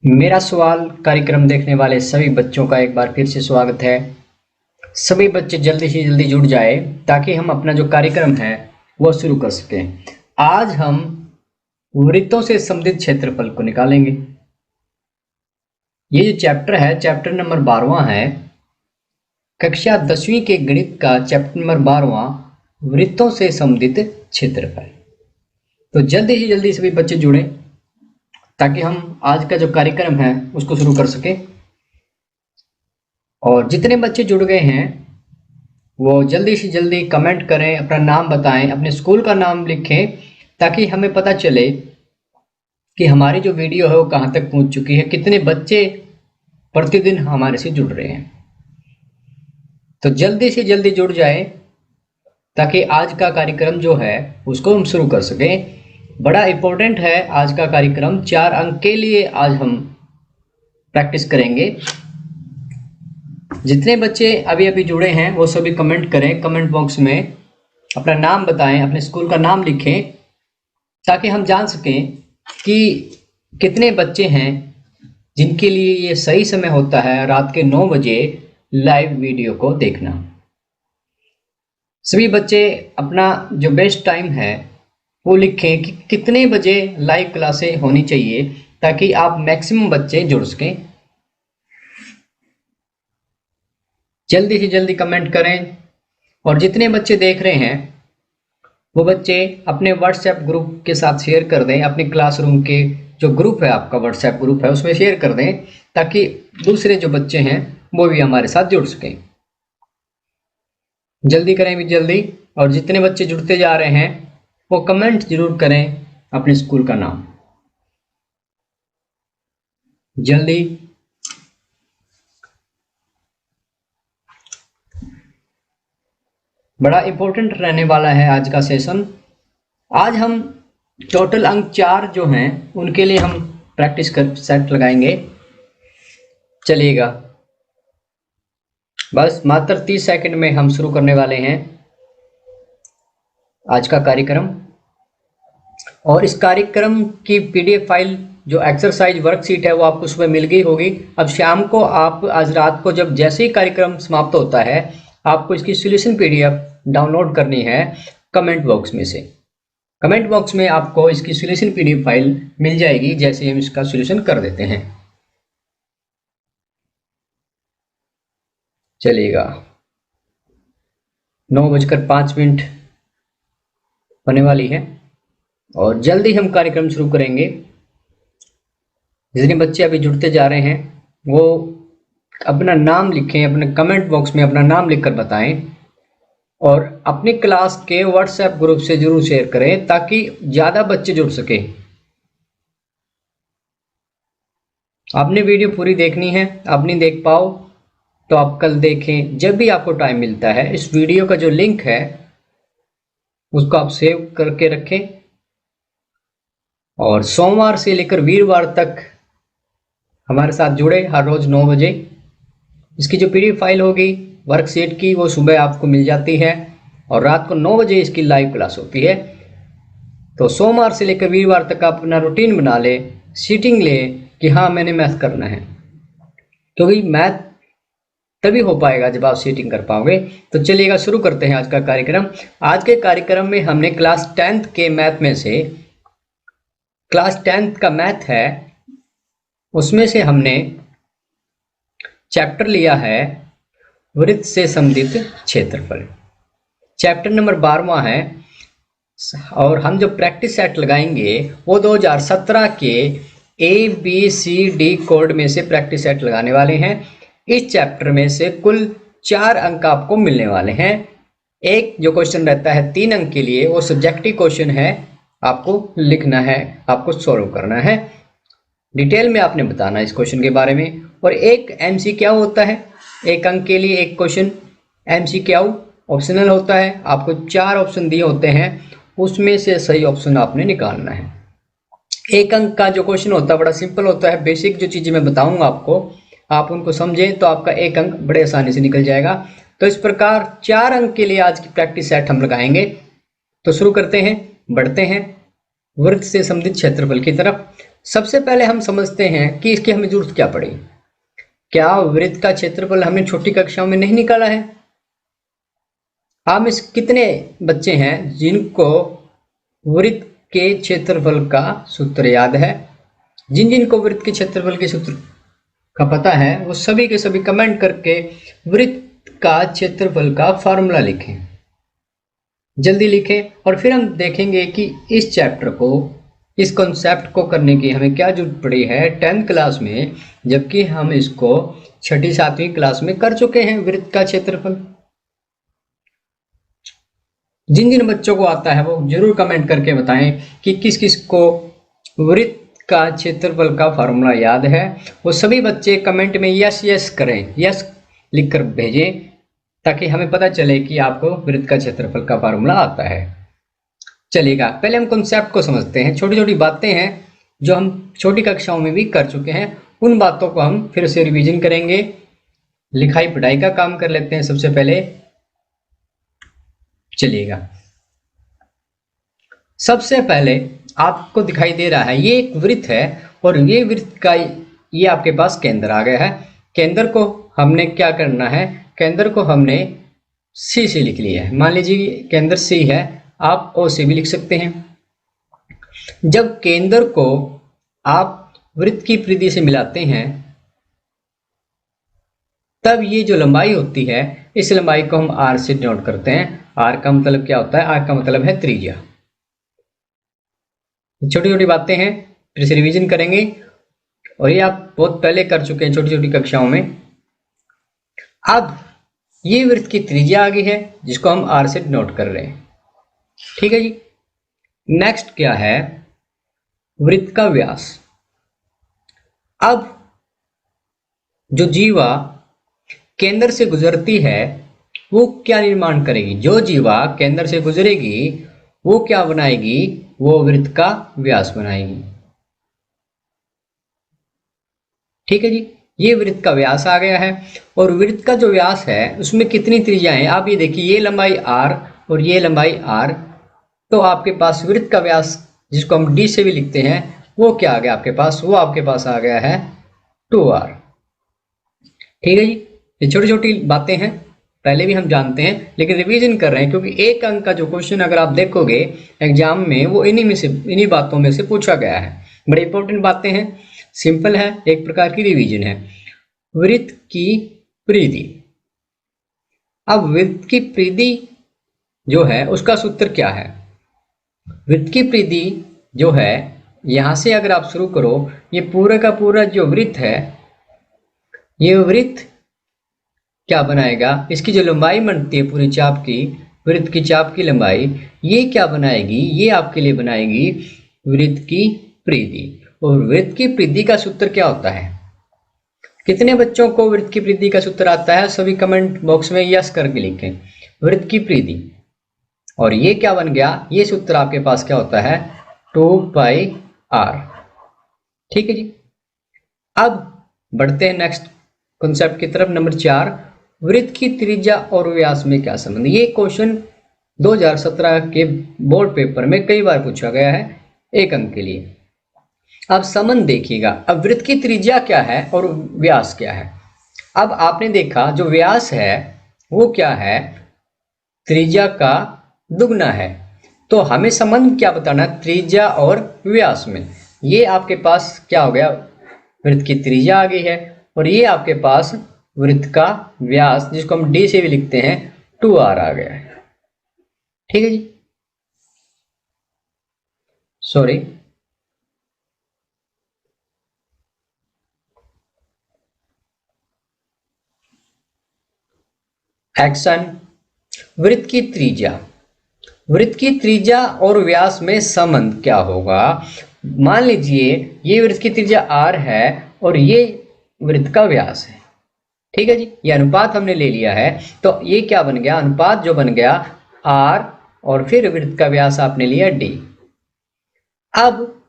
मेरा सवाल कार्यक्रम देखने वाले सभी बच्चों का एक बार फिर से स्वागत है। सभी बच्चे जल्दी से जल्दी जुड़ जाए ताकि हम अपना जो कार्यक्रम है वो शुरू कर सकें। आज हम वृत्तों से संबंधित क्षेत्रफल को निकालेंगे। ये जो चैप्टर है चैप्टर नंबर 12वां है, कक्षा 10वीं के गणित का चैप्टर नंबर 12वां, वृत्तों से संबंधित क्षेत्रफल। तो जल्दी से जल्दी सभी बच्चे जुड़े ताकि हम आज का जो कार्यक्रम है उसको शुरू कर सकें। और जितने बच्चे जुड़ गए हैं वो जल्दी से जल्दी कमेंट करें, अपना नाम बताएं, अपने स्कूल का नाम लिखें ताकि हमें पता चले कि हमारी जो वीडियो है वो कहाँ तक पहुँच चुकी है, कितने बच्चे प्रतिदिन हमारे से जुड़ रहे हैं। तो जल्दी से जल्दी जुड़ जाए ताकि आज का कार्यक्रम जो है उसको हम शुरू कर सकें। बड़ा इम्पोर्टेंट है आज का कार्यक्रम, 4 अंक के लिए आज हम प्रैक्टिस करेंगे। जितने बच्चे अभी अभी जुड़े हैं वो सभी कमेंट करें, कमेंट बॉक्स में अपना नाम बताएं, अपने स्कूल का नाम लिखें ताकि हम जान सकें कि कितने बच्चे हैं जिनके लिए ये सही समय होता है रात के 9 बजे लाइव वीडियो को देखना। सभी बच्चे अपना जो बेस्ट टाइम है वो लिखें कि कितने बजे लाइव क्लासें होनी चाहिए ताकि आप मैक्सिमम बच्चे जुड़ सकें। जल्दी से जल्दी कमेंट करें और जितने बच्चे देख रहे हैं वो बच्चे अपने व्हाट्सएप ग्रुप के साथ शेयर कर दें। अपने क्लासरूम के जो ग्रुप है, आपका व्हाट्सएप ग्रुप है, उसमें शेयर कर दें ताकि दूसरे जो बच्चे हैं वो भी हमारे साथ जुड़ सकें। जल्दी करें भी जल्दी। और जितने बच्चे जुड़ते जा रहे हैं वो कमेंट जरूर करें अपने स्कूल का नाम। जल्दी। बड़ा इम्पोर्टेंट रहने वाला है आज का सेशन। आज हम टोटल अंक 4 जो हैं उनके लिए हम प्रैक्टिस कर सेट लगाएंगे। चलिएगा, बस मात्र 30 सेकंड में हम शुरू करने वाले हैं आज का कार्यक्रम। और इस कार्यक्रम की पीडीएफ फाइल जो एक्सरसाइज वर्कशीट है वो आपको सुबह मिल गई होगी। अब शाम को आप आज रात को जब जैसे ही कार्यक्रम समाप्त होता है आपको इसकी सॉल्यूशन पीडीएफ डाउनलोड करनी है कमेंट बॉक्स में से। कमेंट बॉक्स में आपको इसकी सॉल्यूशन पीडीएफ फाइल मिल जाएगी जैसे हम इसका सॉल्यूशन कर देते हैं। चलिएगा, 9:05 होने वाली है और जल्दी हम कार्यक्रम शुरू करेंगे। जितने बच्चे अभी जुड़ते जा रहे हैं वो अपना नाम लिखें, अपने कमेंट बॉक्स में अपना नाम लिखकर बताएं और अपनी क्लास के व्हाट्सएप ग्रुप से जरूर शेयर करें ताकि ज़्यादा बच्चे जुड़ सके। आपने वीडियो पूरी देखनी है, आप नहीं देख पाओ तो आप कल देखें जब भी आपको टाइम मिलता है। इस वीडियो का जो लिंक है उसको आप सेव करके रखें और सोमवार से लेकर वीरवार तक हमारे साथ जुड़े हर रोज 9 बजे। इसकी जो पीडीएफ फाइल होगी वर्कशीट की वो सुबह आपको मिल जाती है और रात को 9 बजे इसकी लाइव क्लास होती है। तो सोमवार से लेकर वीरवार तक आप अपना रूटीन बना ले, सीटिंग ले कि हाँ मैंने मैथ करना है, क्योंकि मैथ तभी हो पाएगा जब आप सीटिंग कर पाओगे। तो चलिएगा शुरू करते हैं आज का कार्यक्रम। आज के कार्यक्रम में हमने क्लास 10th के मैथ में से, क्लास 10th का मैथ है उसमें से हमने चैप्टर लिया है वृत्त से संबंधित क्षेत्रफल। चैप्टर नंबर 12वां है और हम जो प्रैक्टिस सेट लगाएंगे वो 2017 के ABCD कोड में से प्रैक्टिस सेट लगाने वाले हैं। इस चैप्टर में से कुल 4 अंक आपको मिलने वाले हैं। एक जो क्वेश्चन रहता है 3 अंक के लिए वो सब्जेक्टिव क्वेश्चन है, आपको लिखना है, आपको सॉल्व करना है, डिटेल में आपने बताना है इस क्वेश्चन के बारे में। और एक MCQ होता है, 1 अंक के लिए एक क्वेश्चन MCQ ऑप्शनल होता है। आपको 4 ऑप्शन दिए होते हैं, उसमें से सही ऑप्शन आपने निकालना है। 1 अंक का जो क्वेश्चन होता है बड़ा सिंपल होता है। बेसिक जो चीज़ें मैं बताऊंगा आपको, आप उनको समझें तो आपका 1 अंक बड़े आसानी से निकल जाएगा। तो इस प्रकार 4 अंक के लिए आज की प्रैक्टिस सेट हम लगाएंगे। तो शुरू करते हैं, बढ़ते हैं वृत्त से संबंधित क्षेत्रफल की तरफ। सबसे पहले हम समझते हैं कि इसकी हमें जरूरत क्या पड़ी। क्या वृत्त का क्षेत्रफल हमने छोटी कक्षाओं में नहीं निकाला है? आप में से कितने बच्चे हैं जिनको वृत्त के क्षेत्रफल का सूत्र याद है? जिन जिन को वृत्त के क्षेत्रफल के सूत्र का पता है वो सभी के सभी कमेंट करके वृत्त का क्षेत्रफल का फॉर्मूला लिखें, जल्दी लिखें। और फिर हम देखेंगे कि इस चैप्टर को, इस कॉन्सेप्ट को करने की हमें क्या जरूरत पड़ी है 10th क्लास में, जबकि हम इसको 6ठी 7वीं क्लास में कर चुके हैं। वृत्त का क्षेत्रफल जिन जिन बच्चों को आता है वो जरूर कमेंट करके बताएं कि किस किस को वृत्त का क्षेत्रफल का फॉर्मूला याद है। वो सभी बच्चे कमेंट में यस यस करें, यस लिखकर भेजें, ताकि हमें पता चले कि आपको वृत्त का क्षेत्रफल का फॉर्मूला आता है। चलिएगा, पहले हम कॉन्सेप्ट को समझते हैं। छोटी छोटी बातें हैं जो हम छोटी कक्षाओं में भी कर चुके हैं, उन बातों को हम फिर से रिवीजन करेंगे। लिखाई पढ़ाई का काम कर लेते हैं सबसे पहले। चलिएगा, सबसे पहले आपको दिखाई दे रहा है ये एक वृत्त है, और ये वृत्त का ये आपके पास केंद्र आ गया है। केंद्र को हमने क्या करना है, केंद्र को हमने सी से लिख लिया है। मान लीजिए केंद्र सी है, आप ओ से भी लिख सकते हैं। जब केंद्र को आप वृत्त की परिधि से मिलाते हैं तब ये जो लंबाई होती है, इस लंबाई को हम आर से डिनोट करते हैं। आर का मतलब क्या होता है? आर का मतलब है त्रिज्या। छोटी छोटी बातें हैं, फिर से रिवीजन करेंगे, और ये आप बहुत पहले कर चुके हैं छोटी छोटी कक्षाओं में। अब ये वृत्त की त्रिज्या आ गई है जिसको हम आर से डिनोट कर रहे हैं। ठीक है जी। नेक्स्ट क्या है? वृत्त का व्यास। अब जो जीवा केंद्र से गुजरती है वो क्या निर्माण करेगी? जो जीवा केंद्र से गुजरेगी वो क्या बनाएगी? वो वृत्त का व्यास बनाएगी। ठीक है जी, ये वृत्त का व्यास आ गया है। और वृत्त का जो व्यास है उसमें कितनी त्रिज्या है? आप ये देखिए, ये लंबाई r और ये लंबाई r, तो आपके पास वृत्त का व्यास जिसको हम d से भी लिखते हैं वो क्या आ गया आपके पास? वो आपके पास आ गया है 2r। ठीक है जी, ये छोटी छोटी बातें हैं, पहले भी हम जानते हैं, लेकिन रिवीजन कर रहे हैं क्योंकि एक अंक का जो क्वेश्चन अगर आप देखोगे एग्जाम में वो इन्हीं बातों में से पूछा गया है। बड़ी इंपॉर्टेंट बातें हैं, सिंपल है, एक प्रकार की रिवीजन है। वृत्त की परिधि। अब वृत्त की परिधि जो है उसका सूत्र क्या है? वृत्त की परिधि जो है, यहां से अगर आप शुरू करो, ये पूरा का पूरा जो वृत्त है, ये वृत्त क्या बनाएगा? इसकी जो लंबाई बनती है पूरी चाप की, वृत्त की चाप की लंबाई, ये क्या बनाएगी? ये आपके लिए बनाएगी वृत्त की परिधि। और वृत्त की परिधि का सूत्र क्या होता है? कितने बच्चों को वृत्त की परिधि का सूत्र आता है? सभी कमेंट बॉक्स में यस करके लिखें, वृत्त की परिधि। और ये क्या बन गया? ये सूत्र आपके पास क्या होता है? 2πr। ठीक है जी। अब बढ़ते हैं नेक्स्ट कॉन्सेप्ट की तरफ, नंबर 4, वृत्त की त्रिज्या और व्यास में क्या संबंध? ये क्वेश्चन 2017 के बोर्ड पेपर में कई बार पूछा गया है, एक अंक के लिए। अब संबंध देखिएगा। अब वृत्त की त्रिज्या क्या है और व्यास क्या है? अब आपने देखा जो व्यास है वो क्या है? त्रिज्या का दुगना है। तो हमें संबंध क्या बताना? त्रिज्या और व्यास में। ये आपके पास क्या हो गया? वृत्त की त्रिज्या आ गई है, और ये आपके पास वृत्त का व्यास जिसको हम d से भी लिखते हैं 2r आ गया है। ठीक है जी, सॉरी, एक्शन। वृत्त की त्रिज्या, वृत्त की त्रिज्या और व्यास में संबंध क्या होगा? मान लीजिए ये वृत्त की त्रिज्या r है और ये वृत्त का व्यास है। ठीक है जी, ये अनुपात हमने ले लिया है, तो ये क्या बन गया? अनुपात जो बन गया r, और फिर वृत्त का व्यास आपने लिया d। अब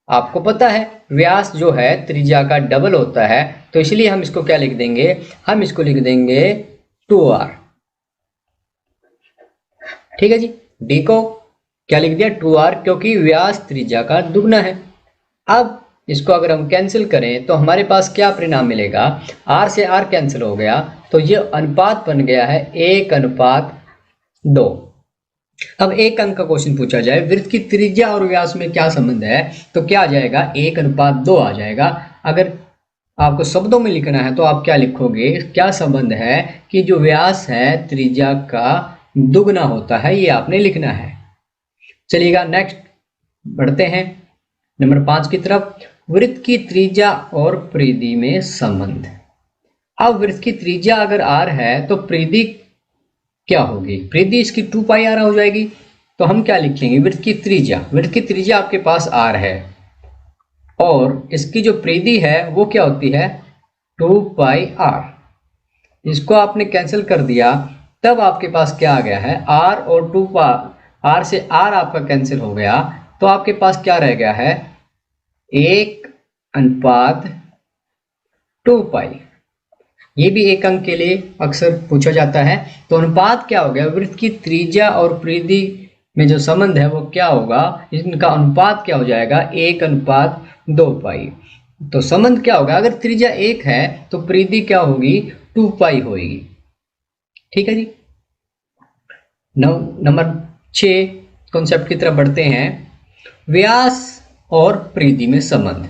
आपको पता है व्यास जो है त्रिज्या का डबल होता है, तो इसलिए हम इसको क्या लिख देंगे? हम इसको लिख देंगे 2r। ठीक है जी, d को क्या लिख दिया? 2r, क्योंकि व्यास त्रिज्या का दुगना है। अब इसको अगर हम कैंसिल करें तो हमारे पास क्या परिणाम मिलेगा, r से r कैंसिल हो गया तो ये अनुपात बन गया है 1:2। अब एक अंक का क्वेश्चन पूछा जाए वृत्त की त्रिज्या और व्यास में क्या संबंध है, तो क्या आ जाएगा 1:2 आ जाएगा। अगर आपको शब्दों में लिखना है तो आप क्या लिखोगे, क्या संबंध है कि जो व्यास है त्रिज्या का दुगना होता है, ये आपने लिखना है। चलिएगा नेक्स्ट बढ़ते हैं नंबर 5 की तरफ, वृत्त की त्रिज्या और परिधि में संबंध। अब वृत्त की त्रिज्या अगर r है तो परिधि क्या होगी, परिधि इसकी 2πr हो जाएगी। तो हम क्या लिखेंगे, वृत्त की त्रिज्या आपके पास r है और इसकी जो परिधि है वो क्या होती है 2πr। इसको आपने कैंसिल कर दिया तब आपके पास क्या आ गया है r और 2πr से r आपका कैंसिल हो गया तो आपके पास क्या रह गया है 1:2π। ये भी एक अंक के लिए अक्सर पूछा जाता है। तो अनुपात क्या हो गया, वृत्त की त्रिज्या और परिधि में जो संबंध है वो क्या होगा, इनका अनुपात क्या हो जाएगा 1:2π। तो संबंध क्या होगा, अगर त्रिज्या 1 है तो परिधि क्या होगी 2π होगी। ठीक है जी। नंबर 6 कॉन्सेप्ट की तरफ बढ़ते हैं, व्यास और परिधि में संबंध।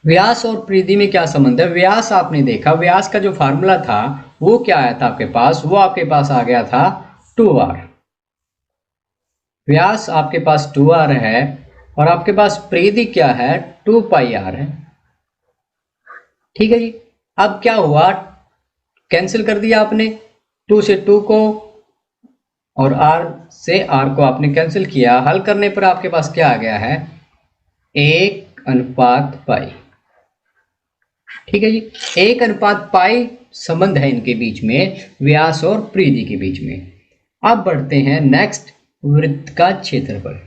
व्यास और परिधि में क्या संबंध है, व्यास आपने देखा, व्यास का जो फार्मूला था वो क्या आया था आपके पास, वो आपके पास आ गया था 2r। व्यास आपके पास 2r है और आपके पास परिधि क्या है 2πr है। ठीक है जी। अब क्या हुआ, कैंसिल कर दिया आपने 2 से 2 को और r से r को आपने कैंसिल किया, हल करने पर आपके पास क्या आ गया है 1:π। ठीक है जी। 1:π संबंध है इनके बीच में, व्यास और परिधि के बीच में। अब बढ़ते हैं नेक्स्ट, वृत्त का क्षेत्रफल।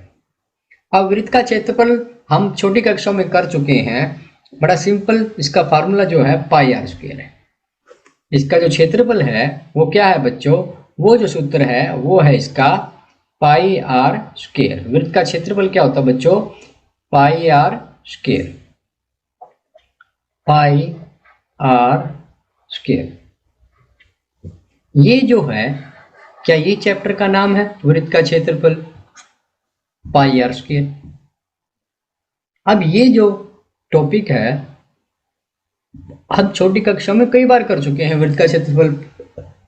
अब वृत्त का क्षेत्रफल हम छोटी कक्षाओं में कर चुके हैं, बड़ा सिंपल, इसका फार्मूला जो है πr² है। इसका जो क्षेत्रफल है वो क्या है बच्चों, वो जो सूत्र है वो है इसका πr²। वृत्त का क्षेत्रफल क्या होता है बच्चों πr²। πr²। ये जो है, क्या ये चैप्टर का नाम है वृत्त का क्षेत्रफल πr²। अब ये जो टॉपिक है हम छोटी कक्षा में कई बार कर चुके हैं, वृत्त का क्षेत्रफल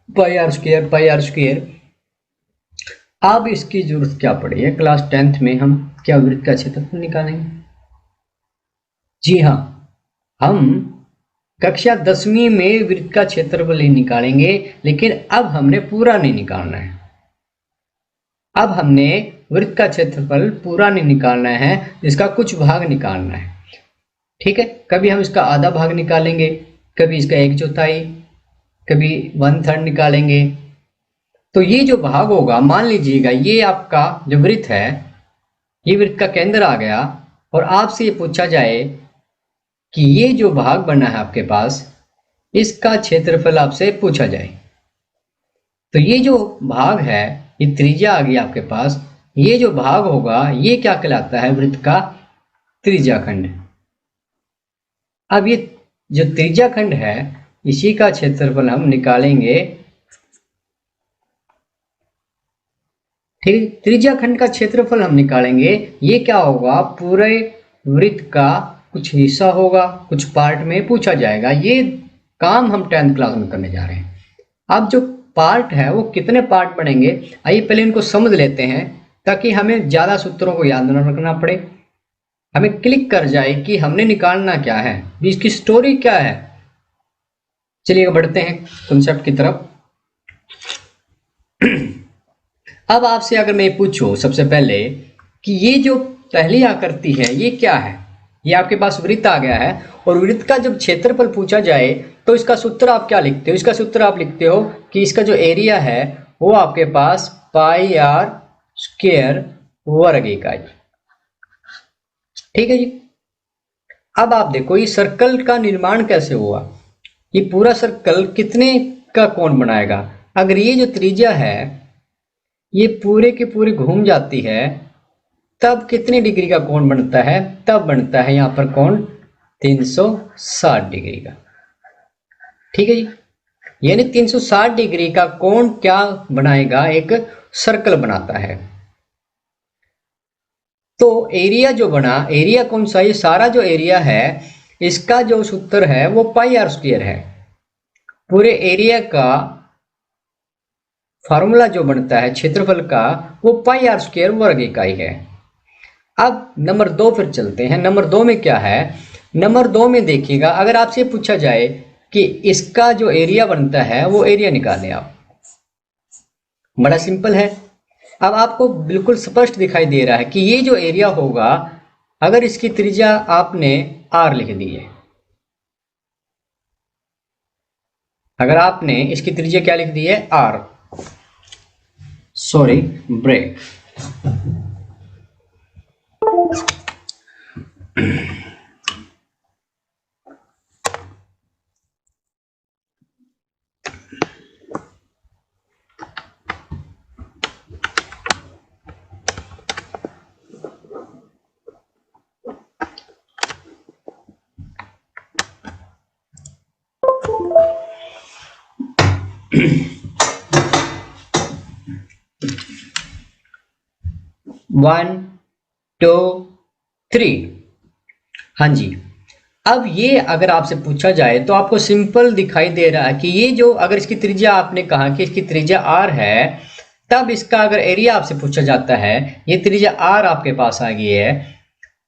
πr²। अब इसकी जरूरत क्या पड़ी है, क्लास 10th में हम क्या वृत्त का क्षेत्रफल निकालेंगे। जी हाँ, हम कक्षा 10वीं में वृत्त का क्षेत्रफल ही निकालेंगे, लेकिन अब हमने पूरा नहीं निकालना है। अब हमने वृत्त का क्षेत्रफल पूरा नहीं निकालना है, इसका कुछ भाग निकालना है। ठीक है, कभी हम इसका आधा भाग निकालेंगे, कभी इसका 1/4, कभी 1/3 निकालेंगे। तो ये जो भाग होगा, मान लीजिएगा ये आपका जो वृत्त है, ये वृत्त का केंद्र आ गया और आपसे ये पूछा जाए कि ये जो भाग बना है आपके पास, इसका क्षेत्रफल आपसे पूछा जाए, तो ये जो भाग है, ये त्रिज्या आ गई आपके पास, ये जो भाग होगा ये क्या कहलाता है, वृत्त का त्रिज्याखंड। अब ये जो त्रिज्याखंड है इसी का क्षेत्रफल हम निकालेंगे। ठीक, त्रिज्याखंड का क्षेत्रफल हम निकालेंगे। ये क्या होगा, पूरे वृत्त का कुछ हिस्सा होगा, कुछ पार्ट में पूछा जाएगा। ये काम हम 10th क्लास में करने जा रहे हैं। अब जो पार्ट है वो कितने पार्ट बनेंगे, आइए पहले इनको समझ लेते हैं ताकि हमें ज़्यादा सूत्रों को याद न रखना पड़े, हमें क्लिक कर जाए कि हमने निकालना क्या है, इसकी स्टोरी क्या है। चलिए बढ़ते हैं कॉन्सेप्ट की तरफ। अब आपसे अगर मैं पूछूं सबसे पहले कि ये जो पहली आकृति है ये क्या है, ये आपके पास वृत्त आ गया है और वृत्त का जब क्षेत्रफल पूछा जाए तो इसका सूत्र आप क्या लिखते हो, इसका सूत्र आप लिखते हो कि इसका जो एरिया है वो आपके पास πr² वर्ग इकाई। ठीक है जी। अब आप देखो ये सर्कल का निर्माण कैसे हुआ, ये पूरा सर्कल कितने का कोण बनाएगा। अगर ये जो त्रिज्या है ये पूरे के पूरे घूम जाती है तब कितनी डिग्री का कोण बनता है? तब बनता है यहाँ पर कोण 360 डिग्री का। ठीक है जी, यानी 360 डिग्री का कोण क्या बनाएगा? एक सर्कल बनाता है। तो एरिया जो बना, एरिया कौन सा? ये सारा जो एरिया है इसका जो सूत्र है वो पाई आर स्क्वायर है। पूरे एरिया का फॉर्मूला जो बनता है क्षेत्रफल का वो पाई आर स्क्वायर वर्ग इकाई है। अब नंबर 2 फिर चलते हैं। नंबर 2 में क्या है? नंबर 2 में देखिएगा, अगर आपसे पूछा जाए कि इसका जो एरिया बनता है वो एरिया निकालें आप, बड़ा सिंपल है। अब आपको बिल्कुल स्पष्ट दिखाई दे रहा है कि ये जो एरिया होगा, अगर इसकी त्रिज्या आपने r लिख दी है, अगर आपने इसकी त्रिज्या क्या लिख दी है? r, sorry break. One two three, हाँ जी। अब ये अगर आपसे पूछा जाए तो आपको सिंपल दिखाई दे रहा है कि ये जो, अगर इसकी त्रिज्या आपने कहा कि इसकी त्रिज्या r है, तब इसका अगर एरिया आपसे पूछा जाता है, ये त्रिज्या r आपके पास आ गई है,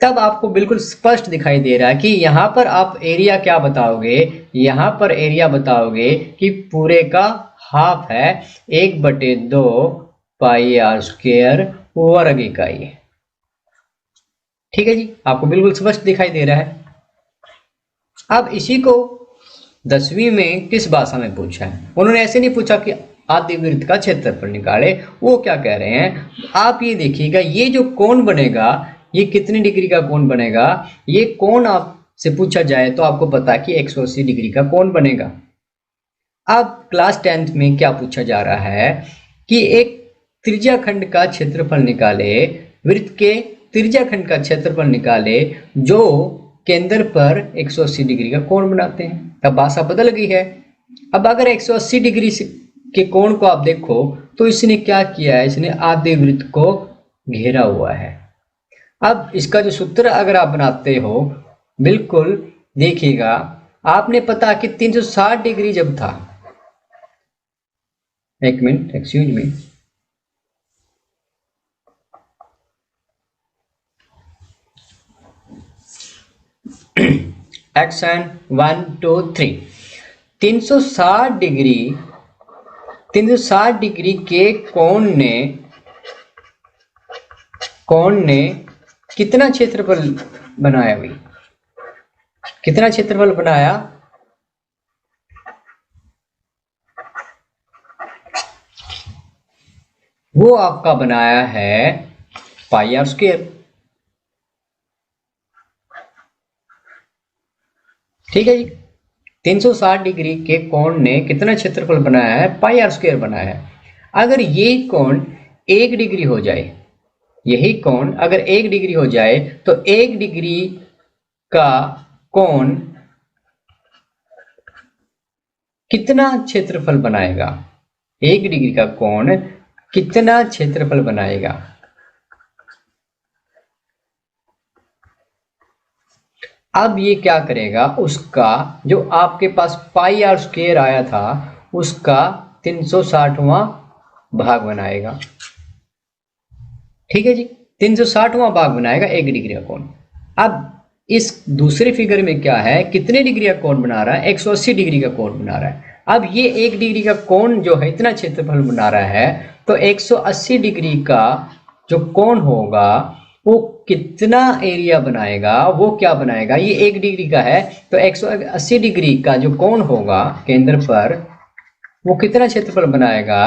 तब आपको बिल्कुल स्पष्ट दिखाई दे रहा है कि यहाँ पर आप एरिया क्या बताओगे? यहाँ पर एरिया बताओगे कि पूरे का हाफ है 1/2 पाई आर स्क्वायर वर्ग इकाई है। ठीक है जी, आपको बिल्कुल स्पष्ट दिखाई दे रहा है। अब इसी को 10वीं में किस भाषा में पूछा है? उन्होंने ऐसे नहीं पूछा कि आदिवृत्त का क्षेत्रफल निकाले। वो क्या कह रहे हैं, आप ये देखिएगा, ये जो कोण बनेगा ये कितनी डिग्री का कोण बनेगा? ये कोण आपसे पूछा जाए तो आपको पता है कि 180 डिग्री का कोण बनेगा। अब क्लास 10th में क्या पूछा जा रहा है कि एक त्रिज्या खंड का क्षेत्रफल निकाले, वृत्त के त्रिज्या खंड का क्षेत्रफल निकाले जो केंद्र पर 180 डिग्री का कोण बनाते हैं। अब भाषा बदल गई है। अब अगर 180 डिग्री के कोण को आप देखो तो इसने क्या किया है? इसने आधे वृत्त को घेरा हुआ है। अब इसका जो सूत्र अगर आप बनाते हो, बिल्कुल देखिएगा, आपने पता कि 360 डिग्री जब था, एक minute excuse me, action 1 2 3, 360 degree के कोण ने कितना क्षेत्रफल बनाया भाई? कितना क्षेत्रफल बनाया? वो आपका बनाया है पाई आर स्क्वायर। ठीक है जी, 360 डिग्री के कोण ने कितना क्षेत्रफल बनाया है? पाई आर स्क्वायर बनाया है। अगर ये कोण 1 डिग्री हो जाए, यही कोण अगर 1 डिग्री हो जाए तो 1 डिग्री का कोण कितना क्षेत्रफल बनाएगा? 1 डिग्री का कोण कितना क्षेत्रफल बनाएगा? अब ये क्या करेगा? उसका जो आपके पास पाई आर स्क्वायर आया था उसका 360वां भाग बनाएगा। ठीक है जी, 360वां भाग बनाएगा 1 डिग्री का कोण। अब इस दूसरे फिगर में क्या है? कितने डिग्री का कोण बना रहा है? 180 डिग्री का कोण बना रहा है। अब ये 1 डिग्री का कोण जो है इतना क्षेत्रफल बना रहा है, तो 180 डिग्री का जो कोण होगा वो कितना एरिया बनाएगा? वो क्या बनाएगा? ये 1 डिग्री का है तो 180 डिग्री का जो कोण होगा केंद्र पर वो कितना क्षेत्रफल बनाएगा?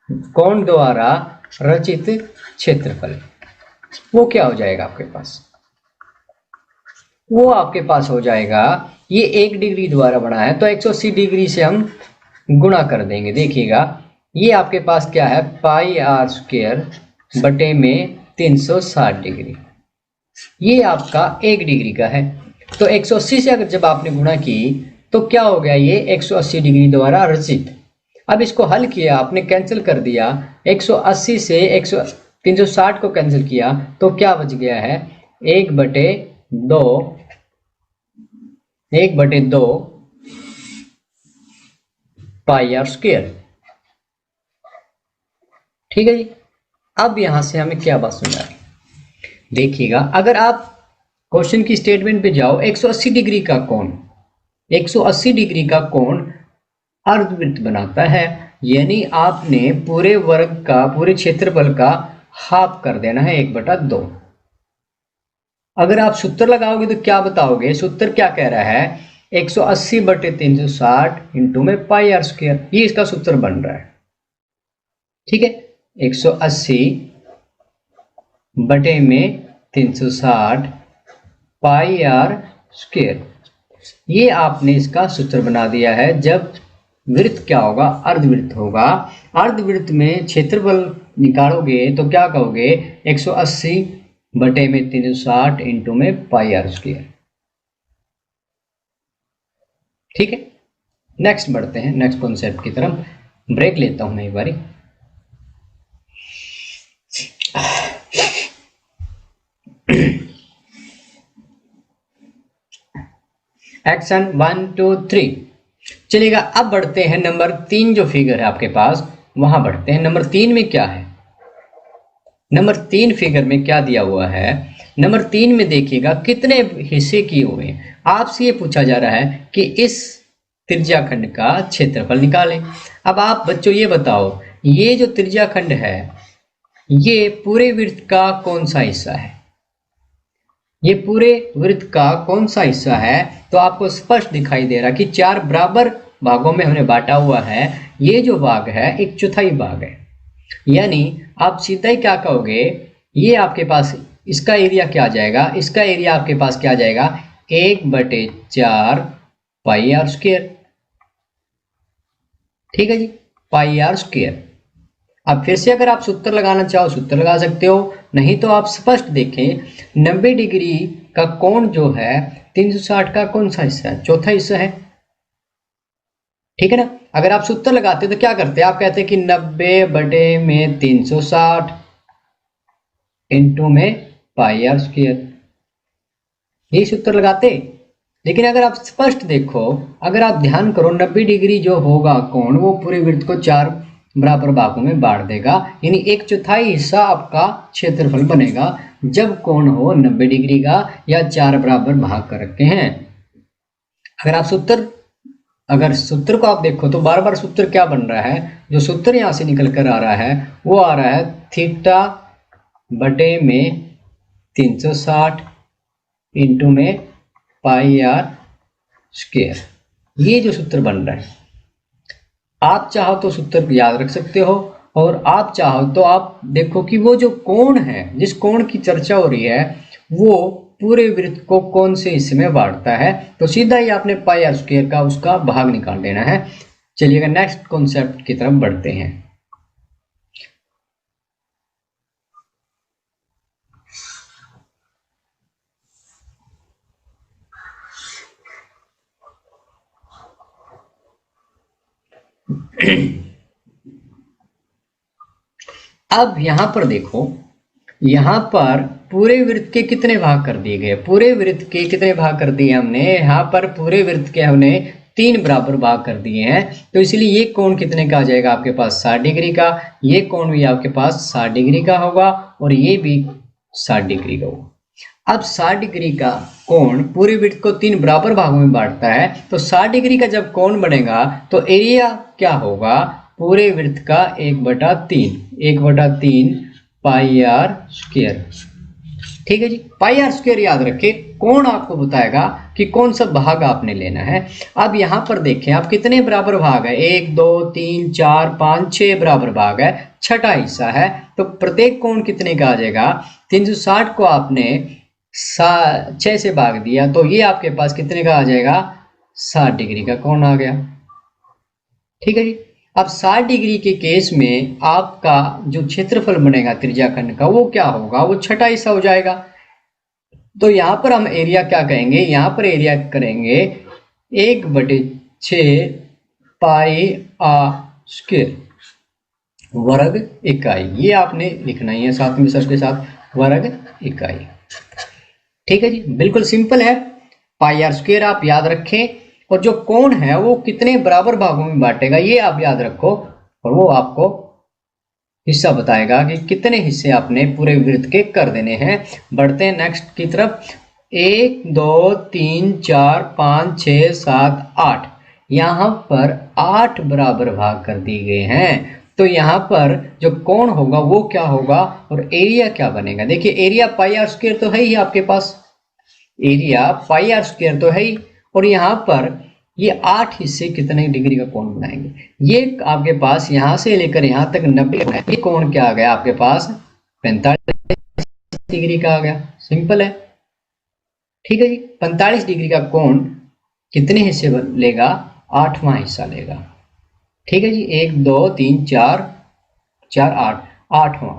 कोण द्वारा रचित क्षेत्रफल। वो क्या हो जाएगा आपके पास? वो आपके पास हो जाएगा, ये 1 डिग्री द्वारा बना है तो 180 डिग्री से हम गुणा कर देंगे। देखिएगा, ये आपके पास क्या है? पाई आर स्क्वायर बटे में 360 डिग्री। ये आपका 1 डिग्री का है। तो 180 से अगर जब आपने गुणा की तो क्या हो गया, ये 180 डिग्री द्वारा रचित। अब इसको हल किया आपने, कैंसिल कर दिया, 180 से 360 को कैंसिल किया तो क्या बच गया है, 1/2 पाई आर स्क्वायर। ठीक है जी। अब यहां से हमें क्या बात समझ आ रही, देखिएगा अगर आप क्वेश्चन की स्टेटमेंट पे जाओ, 180 डिग्री का कोण, 180 डिग्री का कोण अर्धवृत्त बनाता है, यानी आपने पूरे वर्ग का, पूरे क्षेत्रफल का हाफ कर देना है 1/2। अगर आप सूत्र लगाओगे तो क्या बताओगे, सूत्र क्या कह रहा है, 180/360 इंटू में पाई आर स्क्वायर, ये इसका सूत्र बन रहा है। ठीक है, 180/360 पाई आर स्क्वायर, ये आपने इसका सूत्र बना दिया है। जब वृत्त क्या होगा, अर्धवृत्त होगा, अर्धवृत्त में क्षेत्रफल निकालोगे तो क्या कहोगे, 180/360 इंटू में पाई आर स्क्वायर। ठीक है, नेक्स्ट बढ़ते हैं, नेक्स्ट कॉन्सेप्ट की तरफ। ब्रेक लेता हूं मैं एक बारी। एक्शन 1 2 3 चलेगा। अब बढ़ते हैं नंबर 3, जो फिगर है आपके पास वहां बढ़ते हैं। नंबर 3 में क्या है, नंबर 3 फिगर में क्या दिया हुआ है, नंबर 3 में देखिएगा कितने हिस्से किए हुए हैं। आपसे ये पूछा जा रहा है कि इस त्रिज्याखंड का क्षेत्रफल निकालें। अब आप बच्चों ये बताओ, ये जो त्रिज्याखंड है ये पूरे वृत्त का कौन सा हिस्सा है, ये पूरे वृत्त का कौन सा हिस्सा है, तो आपको स्पष्ट दिखाई दे रहा कि 4 बराबर भागों में हमने बांटा हुआ है। ये जो भाग है 1/4 भाग है, यानी आप सीधा ही क्या कहोगे, ये आपके पास इसका एरिया क्या आ जाएगा, इसका एरिया आपके पास क्या आ जाएगा, 1/4 पाई आर स्क्वायर। ठीक है जी, पाई आर स्क्वायर। अब फिर से अगर आप सूत्र लगाना चाहो सूत्र लगा सकते हो, नहीं तो आप स्पष्ट देखें 90 डिग्री का कोण जो है 360 का कौन सा हिस्सा है, चौथा हिस्सा है। ठीक है ना, अगर आप सूत्र लगाते तो क्या करते, आप कहते कि 90/360 इंटू में पाई आर स्क्वायर, यही सूत्र लगाते। लेकिन अगर आप स्पष्ट देखो, अगर आप ध्यान करो, 90 डिग्री जो होगा कोण वो पूरे वृत्त को 4 बराबर भागों में बांट देगा, यानी 1/4 हिस्सा आपका क्षेत्रफल बनेगा जब कोण हो 90 डिग्री का या 4 बराबर भाग कर रखे हैं। अगर सूत्र को आप देखो तो बार बार सूत्र क्या बन रहा है, जो सूत्र यहां से निकल कर आ रहा है वो आ रहा है θ/360 इंटू में पाई आर स्क्वायर, ये जो सूत्र बन रहा है। आप चाहो तो सूत्र याद रख सकते हो, और आप चाहो तो आप देखो कि वो जो कोण है, जिस कोण की चर्चा हो रही है वो पूरे वृत्त को कौन से हिस्से में बांटता है, तो सीधा ही आपने पाई आर स्क्वायर का उसका भाग निकाल देना है। चलिएगा नेक्स्ट कॉन्सेप्ट की तरफ बढ़ते हैं। अब यहां पर देखो, यहां पर पूरे वृत्त के कितने भाग कर दिए गए, पूरे वृत्त के कितने भाग कर दिए हमने, यहां पर पूरे वृत्त के हमने 3 बराबर भाग कर दिए हैं। तो इसलिए ये कोण कितने का आ जाएगा आपके पास, 60 डिग्री का। ये कोण भी आपके पास 60 डिग्री का होगा और ये भी 60 डिग्री का होगा। अब 60 डिग्री का कोण पूरे वृत्त को 3 बराबर भागों में बांटता है, तो 60 डिग्री का जब कोण बनेगा तो एरिया क्या होगा, पूरे वृत्त का 1/3 पाई आर स्क्वायर। ठीक है जी, पाई आर स्क्वायर याद रखे, कोण आपको बताएगा कि कौन सा भाग आपने लेना है। अब यहां पर देखें आप कितने बराबर भाग है, 1 2 3 4 5 6 बराबर भाग है, छठा हिस्सा है। तो प्रत्येक कोण कितने का आ जाएगा, 360 को आपने 6 से भाग दिया तो ये आपके पास कितने का आ जाएगा, 60 डिग्री का कोण आ गया। ठीक है जी। अब 60 डिग्री के केस में आपका जो क्षेत्रफल बनेगा त्रिज्याखंड का वो क्या होगा, वो छठा हिस्सा हो जाएगा। तो यहाँ पर हम एरिया क्या कहेंगे, यहाँ पर एरिया करेंगे 1/6 पाई आर स्क्वायर वर्ग इकाई। ये आपने लिखना ही है साथ में सर के साथ वर्ग इकाई। ठीक है जी, बिल्कुल सिंपल है। पाई आर स्क्वायर आप याद रखें, और जो कोण है वो कितने बराबर भागों में बांटेगा ये आप याद रखो, और वो आपको हिस्सा बताएगा कि कितने हिस्से आपने पूरे वृत्त के कर देने हैं। बढ़ते हैं नेक्स्ट की तरफ। 1 2 3 4 5 6 7 8, यहाँ पर 8 बराबर भाग कर दिए गए हैं। तो यहाँ पर जो कोण होगा वो क्या होगा और एरिया क्या बनेगा। देखिए एरिया पाई आर स्क्वायर तो है ही आपके पास, एरिया पाई आर स्क्वायर तो है ही, और यहाँ पर ये 8 हिस्से कितने डिग्री का कोण बनाएंगे। ये आपके पास यहाँ से लेकर यहाँ तक 90 कोण क्या आ गया आपके पास 45 डिग्री का आ गया। सिंपल है, ठीक है जी। 45 डिग्री का कोण कितने हिस्से लेगा, 8वां हिस्सा लेगा। ठीक है जी, 1 2 3 4 4 8, 8वां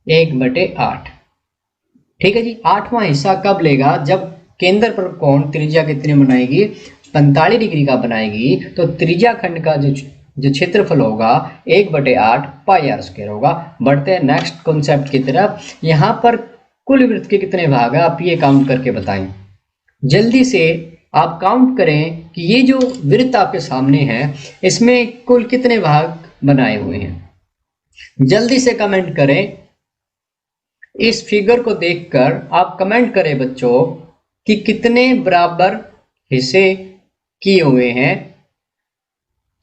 1/8। ठीक है जी, 8वां हिस्सा कब लेगा, जब केंद्र पर कोण त्रिज्या कितनी बनाएगी 45 डिग्री का बनाएगी, तो त्रिज्या खंड का जो क्षेत्रफल होगा 1/8 पाई आर स्क्वायर होगा। बढ़ते हैं नेक्स्ट कॉन्सेप्ट की तरफ। यहाँ पर कुल वृत्त के कितने भाग है आप ये काउंट करके बताएं। जल्दी से आप काउंट करें कि ये जो वृत्त आपके सामने है इसमें कुल कितने भाग बनाए हुए हैं। जल्दी से कमेंट करें, इस फिगर को देखकर आप कमेंट करें बच्चों कि कितने बराबर हिस्से किए हुए हैं।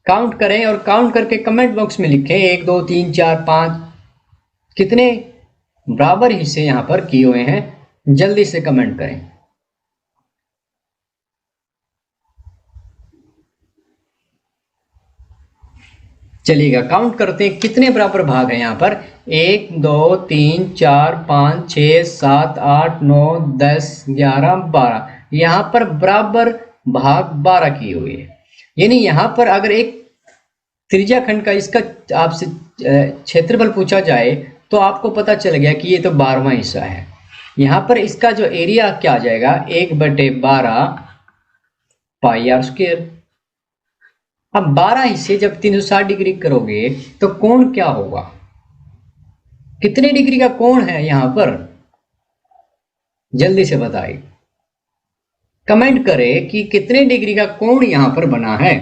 काउंट करें और काउंट करके कमेंट बॉक्स में लिखें 1 2 3 4 5 कितने बराबर हिस्से यहां पर किए हुए हैं। जल्दी से कमेंट करें। चलिएगा काउंट करते हैं कितने बराबर भाग हैं यहाँ पर। 1 2 3 4 5 6 7 8 9 10 11 12, यहाँ पर बराबर भाग 12 किए हुए हैं। यानी यहाँ पर अगर एक त्रिज्या खंड का इसका आपसे क्षेत्रफल पूछा जाए तो आपको पता चल गया कि ये तो 12वां हिस्सा है। यहाँ पर इसका जो एरिया क्या आ जाएगा 1/12 पाई आर स्क्वायर। अब 12 हिस्से जब 360 डिग्री करोगे तो कोण क्या होगा, कितने डिग्री का कोण है यहां पर, जल्दी से बताइए। कमेंट करें कि कितने डिग्री का कोण यहां पर बना है।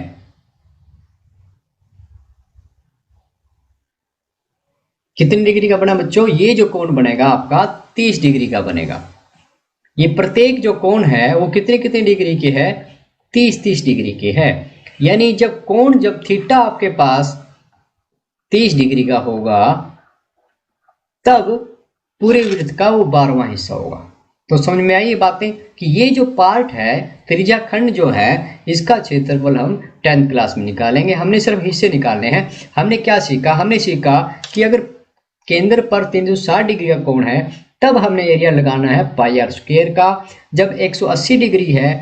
कितने डिग्री का बना बच्चों, ये जो कोण बनेगा आपका 30 डिग्री का बनेगा। ये प्रत्येक जो कोण है वो कितने कितने डिग्री के है, 30 डिग्री के है। यानी जब कोण जब थीटा आपके पास 30 डिग्री का होगा तब पूरे वृत्त का वो 12वां हिस्सा होगा। तो समझ में आई ये बातें कि ये जो पार्ट है त्रिज्या खंड जो है इसका क्षेत्रफल हम 10th क्लास में निकालेंगे। हमने सिर्फ हिस्से निकालने हैं। हमने क्या सीखा, हमने सीखा कि अगर केंद्र पर 360 डिग्री का कोण है तब हमने एरिया लगाना है पाई आर स्क्वायर का। जब 180 डिग्री है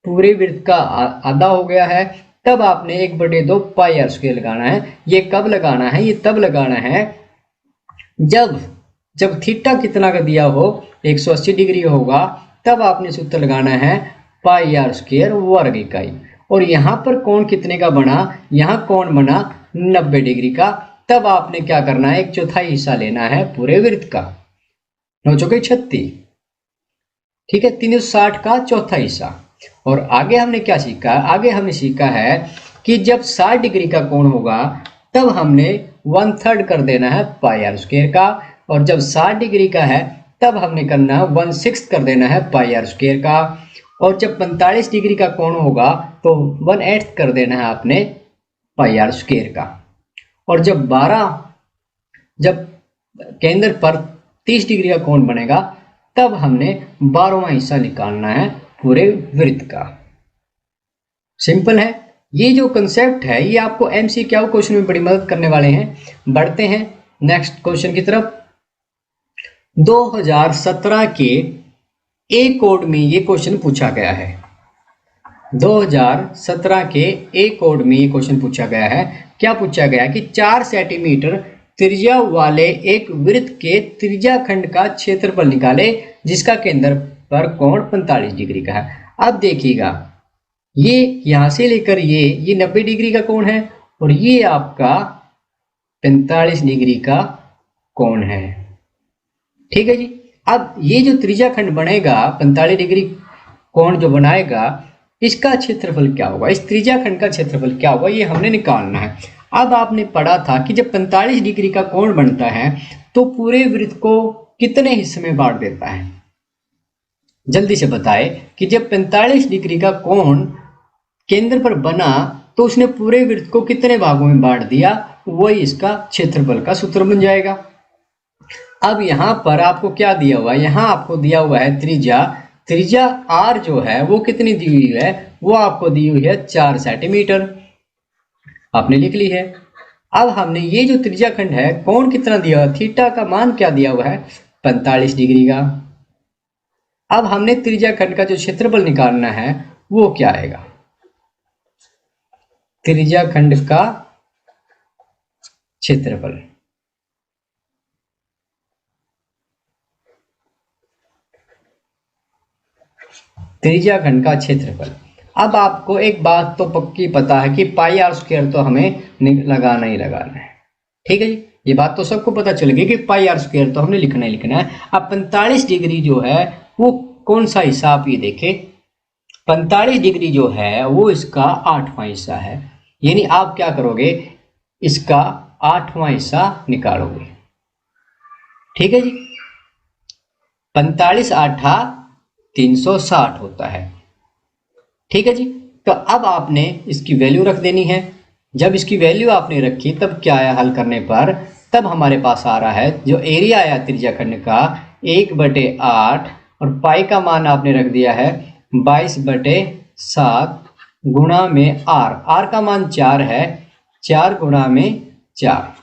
पूरे वृत्त का आधा हो गया है तब आपने 1/2 पाई आर स्क्वायर लगाना है। ये कब लगाना है, ये तब लगाना है जब थीटा कितना का दिया हो 180 डिग्री होगा तब आपने सूत्र लगाना है पाई आर स्क्वायर वर्ग इकाई। और यहाँ पर कोण कितने का बना, यहाँ कोण बना 90 डिग्री का, तब आपने क्या करना है 1/4 हिस्सा लेना है पूरे वृत्त का। 9 चौके 36, ठीक है, 360 का चौथा हिस्सा। और आगे हमने क्या सीखा, आगे हमने सीखा है कि जब 60 डिग्री का कोण होगा तब हमने 1/3 कर देना है पाई आर स्क्वायर का, और जब 60 डिग्री का है तब हमने करना है 1/6 कर देना है पाई आर स्क्वायर का, और जब 45 डिग्री का कोण होगा तो 1/8 कर देना है आपने पाई आर स्क्वायर का। और जब केंद्र पर 30 डिग्री का कोण बनेगा तब हमने 12वां हिस्सा निकालना है पूरे वृत्त का। सिंपल है, ये जो कंसेप्ट है ये आपको एमसीक्यू क्वेश्चन में बड़ी मदद करने वाले हैं। बढ़ते हैं नेक्स्ट क्वेश्चन की तरफ। 2017 के ए कोड में ये क्वेश्चन पूछा गया है। 2017 के एक कोड में ये क्वेश्चन पूछा गया है। क्या पूछा गया है कि 4 सेंटीमीटर त्रिज्या वाले एक वृत्त के त्रिज्या खंड का क्षेत्रफल निकाले जिसका केंद्र पर कोण 45 डिग्री का है। अब देखिएगा, ये यहां से लेकर ये 90 डिग्री का कोण है और ये आपका 45 डिग्री का कोण है। ठीक है जी। अब ये जो त्रिज्या खंड बनेगा 45 डिग्री कोण जो बनाएगा, इसका क्षेत्रफल क्या होगा, इस त्रिज्या खंड का क्षेत्रफल क्या होगा, ये हमने निकालना है। अब आपने पढ़ा था कि जब 45 डिग्री का कोण बनता है तो पूरे वृत्त को कितने हिस्से में बांट देता है। जल्दी से बताए कि जब 45 डिग्री का कोण केंद्र पर बना तो उसने पूरे वृत्त को कितने भागों में बांट दिया, वही इसका क्षेत्रफल का सूत्र बन जाएगा। अब यहाँ पर आपको क्या दिया हुआ है, यहाँ आपको दिया हुआ है त्रिज्या r जो है वो कितनी दी हुई है, वो आपको दी हुई है 4 सेंटीमीटर, आपने लिख ली है। अब हमने ये जो त्रिज्या खंड है कोण कितना दिया हुआ, थीटा का मान क्या दिया हुआ है 45 डिग्री का। अब हमने त्रिज्या खंड का जो क्षेत्रफल निकालना है वो क्या आएगा, त्रिज्या खंड का क्षेत्रफल। त्रिज्या खंड का क्षेत्रफल। अब आपको एक बात तो पक्की पता है कि पाई आर स्क्वायर तो हमें लगाना ही लगाना है। ठीक है जी, ये बात तो सबको पता चल गई कि पाई आर स्क्वायर तो हमने लिखना ही लिखना है। अब 45 डिग्री जो है वो कौन सा हिस्सा, आप ये देखें 45 डिग्री जो है वो इसका 8वां हिस्सा है, यानी आप क्या करोगे, इसका 8वां हिस्सा निकालोगे। ठीक है जी, 45 8 360 होता है। ठीक है जी, तो अब आपने इसकी वैल्यू रख देनी है। जब इसकी वैल्यू आपने रखी तब क्या आया हल करने पर, तब हमारे पास आ रहा है जो एरिया आया त्रिज्या खंड का 1/8 और पाई का मान आपने रख दिया है 22/7 गुणा में आर का मान 4 है, 4 गुणा में 4।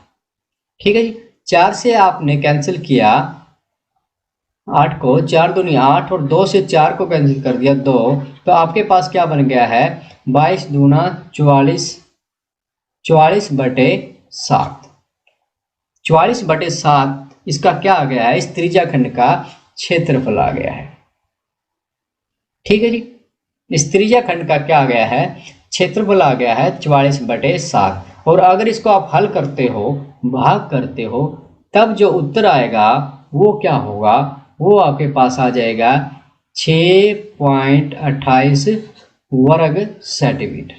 ठीक है जी, 4 से आपने कैंसिल किया 8 को, 4 दूनी 8 और 2 से 4 को कैंसिल कर दिया 2, तो आपके पास क्या बन गया है 22 दूना 44, 44/7। 44/7 इसका क्या आ गया है, इस त्रिज्या खंड का क्षेत्रफल आ गया है। ठीक है जी, इस त्रिज्या खंड का क्या आ गया है, क्षेत्रफल आ गया है 44/7। और अगर इसको आप हल करते हो, भाग करते हो, तब जो उत्तर आएगा वो क्या होगा, वो आपके पास आ जाएगा 6.28 वर्ग सेंटीमीटर।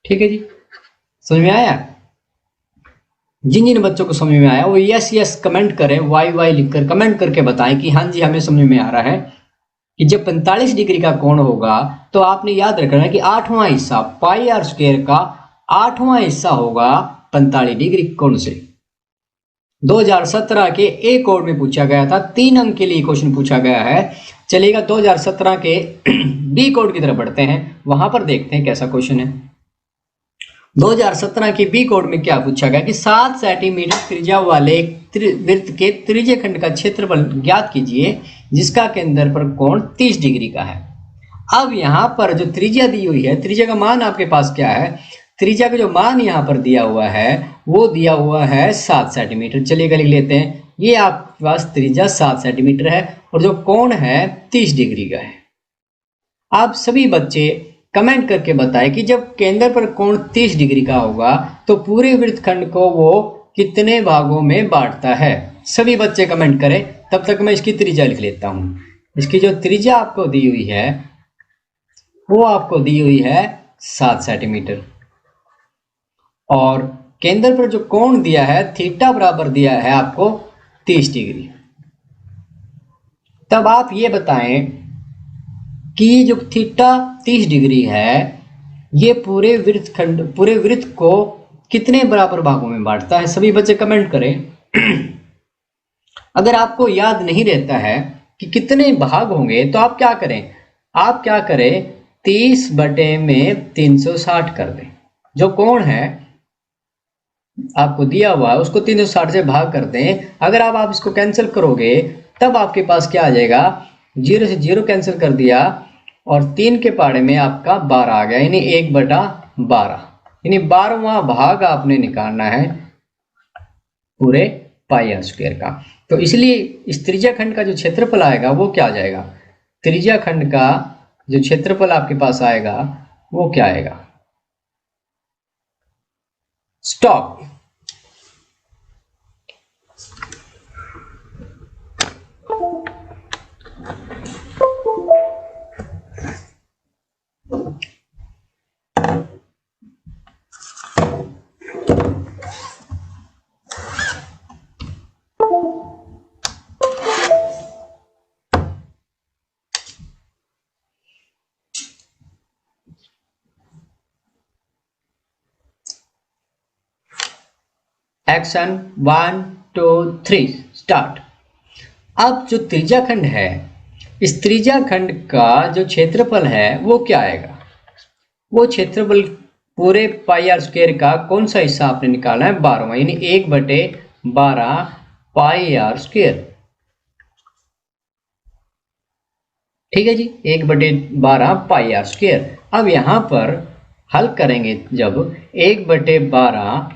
ठीक है जी, समझ में आया। जिन जिन बच्चों को समझ में आया वो यस यस कमेंट करें, वाई लिखकर कमेंट करके बताएं कि हाँ जी हमें समझ में आ रहा है कि जब 45 डिग्री का कोण होगा तो आपने याद रखना है कि 8वां हिस्सा पाई आर स्क्वायर का 8वां हिस्सा होगा 45 डिग्री कोण से। 2017 के ए कोड में पूछा गया था, 3 अंक के लिए क्वेश्चन पूछा गया है। चलिएगा 2017 के बी कोड की तरफ बढ़ते हैं, वहां पर देखते हैं कैसा क्वेश्चन है। 2017 के बी कोड में क्या पूछा गया कि 7 सेंटीमीटर त्रिज्या वाले वृत्त के त्रिज्य खंड का क्षेत्रफल ज्ञात कीजिए जिसका केंद्र पर कोण 30 डिग्री का है। अब यहाँ पर जो त्रिज्या दी हुई है, त्रिज्या का मान आपके पास क्या है, त्रिज्या का जो मान यहाँ पर दिया हुआ है वो दिया हुआ है 7 सेंटीमीटर। चलिएगा लिख लेते हैं, ये आपके पास त्रिज्या 7 सेंटीमीटर है और जो कोण है 30 डिग्री का है। आप सभी बच्चे कमेंट करके बताएं कि जब केंद्र पर कोण 30 डिग्री का होगा तो पूरे वृत्तखंड को वो कितने भागों में बांटता है। सभी बच्चे कमेंट करें, तब तक मैं इसकी त्रिज्या लिख लेता हूं। इसकी जो त्रिज्या आपको दी हुई है वो आपको दी हुई है 7 सेंटीमीटर और केंद्र पर जो कोण दिया है थीटा बराबर दिया है आपको 30 डिग्री। तब आप ये बताएं कि जो थीटा 30 डिग्री है ये पूरे वृत्त को कितने बराबर भागों में बांटता है। सभी बच्चे कमेंट करें। अगर आपको याद नहीं रहता है कि कितने भाग होंगे तो आप क्या करें, 30/360 कर दें। जो कोण है आपको दिया हुआ है उसको 360 से भाग कर दें। अगर आप इसको कैंसिल करोगे तब आपके पास क्या आ जाएगा, 0 से 0 कैंसिल कर दिया और 3 के पाड़े में आपका 12 आ गया, यानी 1/12, यानी 12वां भाग आपने निकालना है पूरे पाई आर स्क्वायर का। तो इसलिए इस त्रिज्या खंड का जो क्षेत्रफल आएगा वो क्या आ जाएगा, त्रिज्या खंड का जो क्षेत्रफल आपके पास आएगा वो क्या आएगा, स्टॉप। Action 1 2 3 start. अब जो त्रिज्या खंड है, इस त्रिज्या खंड का जो क्षेत्रफल है वो क्या आएगा, वो क्षेत्रफल पूरे पाई आर स्क्वायर का कौन सा हिस्सा आपने निकालना है, 12वां, यानी 1/12 पाई आर स्क्वायर। ठीक है जी, 1/12 पाई आर स्क्वायर। अब यहां पर हल करेंगे जब 1/12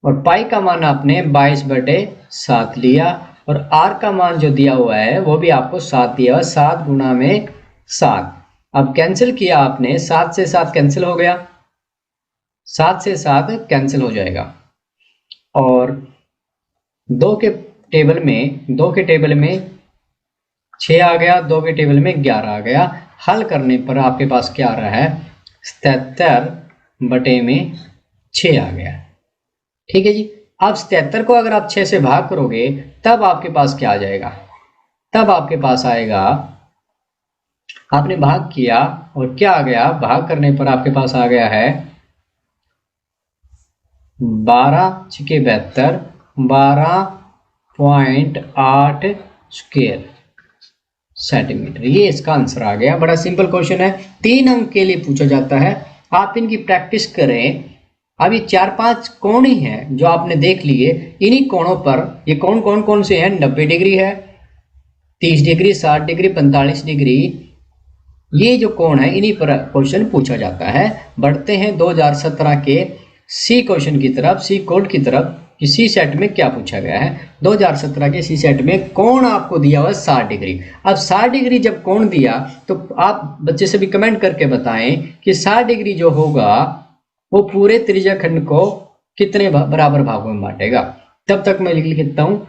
और पाई का मान आपने 22/7 लिया और आर का मान जो दिया हुआ है वो भी आपको 7 दिया हुआ, 7 गुणा में 7। अब कैंसिल किया आपने, 7 से 7 कैंसिल हो गया, 7 से 7 कैंसिल हो जाएगा और 2 के टेबल में 6 आ गया, 2 के टेबल में 11 आ गया। हल करने पर आपके पास क्या आ रहा है, 77/6 आ गया। ठीक है जी, अब 77 को अगर आप 6 से भाग करोगे तब आपके पास क्या आ जाएगा, तब आपके पास आएगा, आपने भाग किया और क्या आ गया, भाग करने पर आपके पास आ गया है 12×6=72, 12.8 स्क्वायर सेंटीमीटर। ये इसका आंसर आ गया। बड़ा सिंपल क्वेश्चन है, 3 अंक के लिए पूछा जाता है, आप इनकी प्रैक्टिस करें। अब ये 4-5 कोण ही हैं जो आपने देख लिए, इन्हीं कोणों पर ये कौन से हैं, 90 डिग्री है, 30 डिग्री, 60 डिग्री, 45 डिग्री, ये जो कोण है इन्हीं पर क्वेश्चन पूछा जाता है। बढ़ते हैं 2017 के सी क्वेश्चन की तरफ, सी कोड की तरफ, कि सी सेट में क्या पूछा गया है। 2017 के सी सेट में कोण आपको दिया हुआ 60 डिग्री। अब 60 डिग्री जब कोण दिया तो आप बच्चे से भी कमेंट करके बताएं कि 60 डिग्री जो होगा वो पूरे त्रिज्या खंड को कितने बराबर भागों में बांटेगा। तब तक मैं लिख लेता हूं,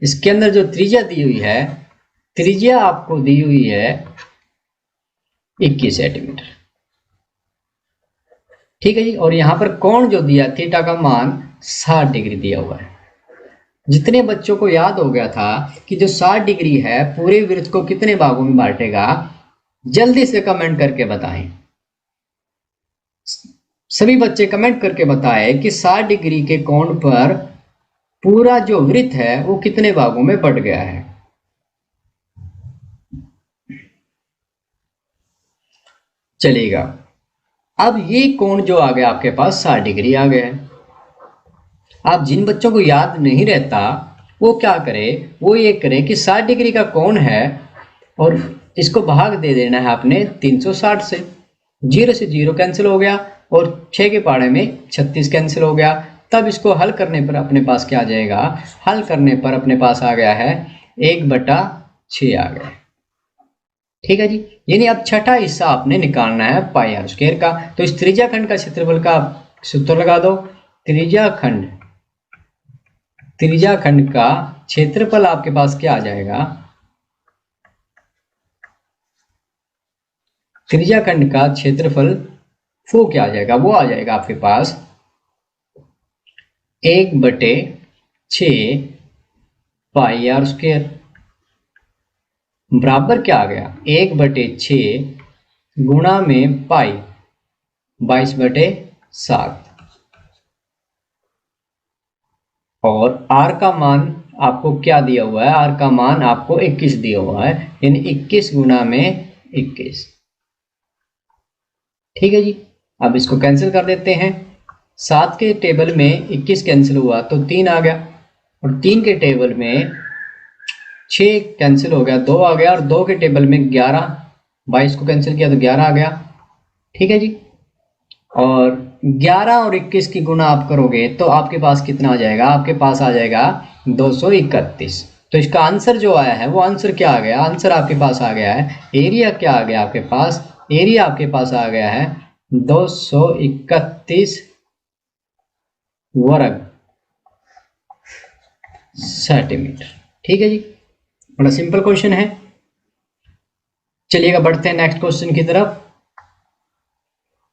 इसके अंदर जो त्रिज्या दी हुई है, त्रिज्या आपको दी हुई है 21 सेंटीमीटर। ठीक है जी, और यहां पर कोण जो दिया, थीटा का मान 60 डिग्री दिया हुआ है। जितने बच्चों को याद हो गया था कि जो 60 डिग्री है पूरे वृत्त को कितने भागों में बांटेगा, जल्दी से कमेंट करके बताएं। सभी बच्चे कमेंट करके बताएं कि 60 डिग्री के कोण पर पूरा जो वृत्त है वो कितने भागों में बट गया है। चलेगा, अब ये कोण जो आ गया आपके पास 60 डिग्री आ गया है। आप जिन बच्चों को याद नहीं रहता वो क्या करे, वो ये करे कि 60 डिग्री का कोण है और इसको भाग दे देना है आपने 360 से, 0 से 0 कैंसिल हो गया और 6 के पाड़े में 36 कैंसिल हो गया। तब इसको हल करने पर अपने पास क्या आ जाएगा, हल करने पर अपने पास आ गया है 1/6 आ गया। ठीक है जी, यानी अब छठा हिस्सा आपने निकालना है पाई आर स्क्वायर का। तो इस त्रिज्या खंड का क्षेत्रफल का सूत्र लगा दो। त्रिज्या खंड का क्षेत्रफल आपके पास क्या आ जाएगा, त्रिज्या खंड का क्षेत्रफल वो क्या आ जाएगा, वो आ जाएगा आपके पास 1/6 पाई आर स्क्वायर बराबर क्या आ गया, 1/6 गुणा में पाई 22/7 और आर का मान आपको क्या दिया हुआ है, आर का मान आपको 21 दिया हुआ है, यानी 21 गुणा में 21। ठीक है जी, अब इसको कैंसिल कर देते हैं। 7 के टेबल में 21 कैंसिल हुआ तो 3 आ गया और 3 के टेबल में 6 कैंसिल हो गया, 2 आ गया और 2 के टेबल में 11, 22 को कैंसिल किया तो 11 आ गया। ठीक है जी। और 11 और 21 की गुणा आप करोगे तो आपके पास कितना आ जाएगा? आपके पास आ जाएगा 231। तो इसका आंसर जो आया है वो आंसर क्या आ गया? आंसर आपके पास आ गया है, एरिया क्या आ गया आपके पास? एरिया आपके पास आ गया है 231 वर्ग सेंटीमीटर। ठीक है जी, बड़ा सिंपल क्वेश्चन है। चलिएगा बढ़ते हैं नेक्स्ट क्वेश्चन की तरफ।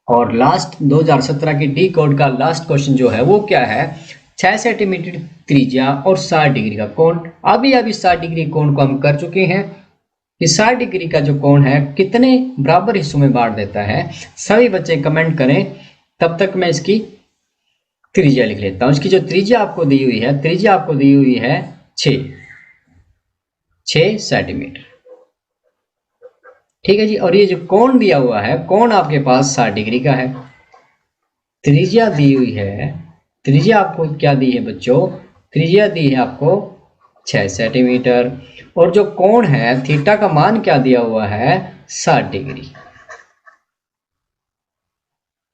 और लास्ट 2017 की डी कोड का लास्ट क्वेश्चन जो है वो क्या है? 6 सेंटीमीटर त्रिज्या और 60 डिग्री का कोण। अभी 60 डिग्री कोण को हम कर चुके हैं कि 60 डिग्री का जो कोण है कितने बराबर हिस्सों में बांट देता है। सभी बच्चे कमेंट करें, तब तक मैं इसकी त्रिज्या लिख लेता हूं। इसकी जो त्रिज्या आपको दी हुई है, त्रिज्या आपको दी हुई है 6 सेंटीमीटर। ठीक है जी। और ये जो कोण दिया हुआ है, कोण आपके पास 60 डिग्री का है। त्रिज्या दी हुई है, त्रिज्या आपको क्या दी है बच्चों? त्रिज्या दी है आपको 6 सेंटीमीटर। और जो कोण है थीटा का मान क्या दिया हुआ है? 60 डिग्री।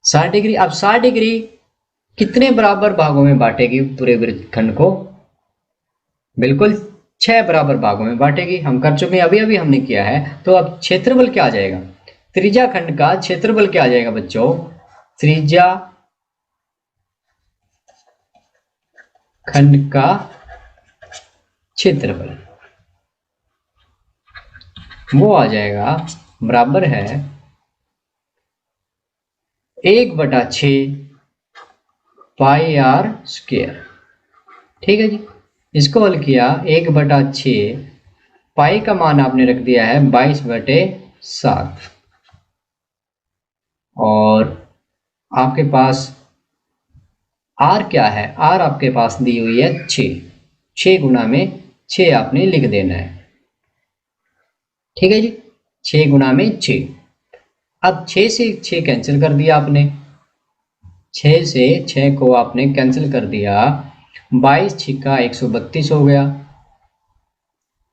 60 डिग्री। अब 60 डिग्री कितने बराबर भागों में बांटेगी पूरे वृत्तखंड को? बिल्कुल 6 बराबर भागों में बांटेगी। हम कर चुके हैं, अभी हमने किया है। तो अब क्षेत्रफल क्या आ जाएगा? त्रिज्या खंड का क्षेत्रफल क्या आ जाएगा बच्चों? त्रिज्या खंड का क्षेत्रफल वो आ जाएगा बराबर है 1/6 पाई आर स्क्वायर। ठीक है जी। इसको हल किया 1/6, पाई का मान आपने रख दिया है 22/7 और आपके पास आर क्या है? आर आपके पास दी हुई है 6 गुना में 6 आपने लिख देना है। ठीक है जी, 6 गुना में 6। अब 6 से 6 कैंसिल कर दिया आपने, 6 से 6 को आपने कैंसिल कर दिया, 22 छिक्का 132 हो गया,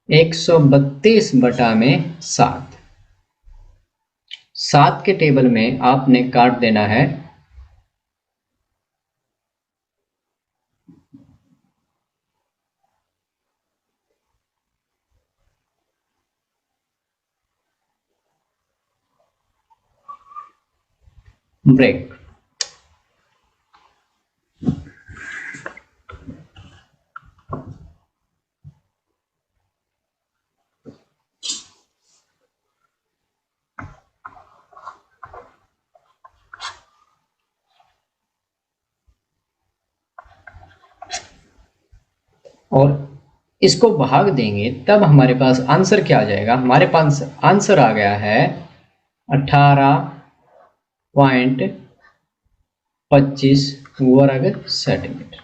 132/7। 7 के टेबल में आपने काट देना है ब्रेक। और इसको भाग देंगे तब हमारे पास आंसर क्या आ जाएगा? हमारे पास आंसर आ गया है 18.25 वर्ग सेंटीमीटर।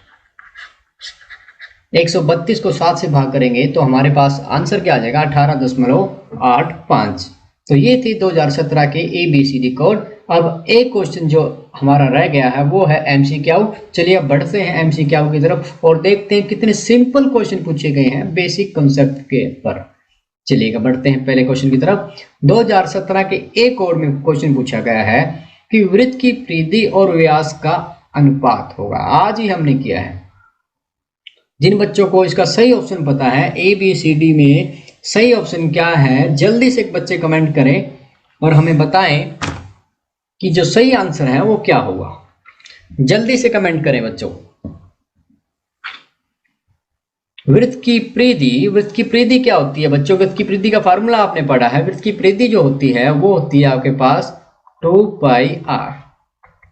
132 को 7 से भाग करेंगे तो हमारे पास आंसर क्या आ जाएगा? 18.85। तो ये थी 2017 के ABCD कोड। अब एक क्वेश्चन जो हमारा रह गया है वो है MCQ। चलिए अब बढ़ते हैं MCQ की तरफ और देखते हैं कितने सिंपल क्वेश्चन पूछे गए हैं बेसिक कॉन्सेप्ट के ऊपर। चलिएगा बढ़ते हैं पहले क्वेश्चन की तरफ। 2017 के एक कोड में क्वेश्चन पूछा गया है कि वृत्त की परिधि और व्यास का अनुपात होगा। आज ही हमने किया है। जिन बच्चों को इसका सही ऑप्शन पता है ABCD में सही ऑप्शन क्या है, जल्दी से एक बच्चे कमेंट करें और हमें बताएं कि जो सही आंसर है वो क्या होगा। जल्दी से कमेंट करें बच्चों। वृत्त की परिधि, वृत्त की परिधि क्या होती है बच्चों? वृत्त की परिधि का फार्मूला आपने पढ़ा है। वृत्त की परिधि जो होती है वो होती है आपके पास 2πr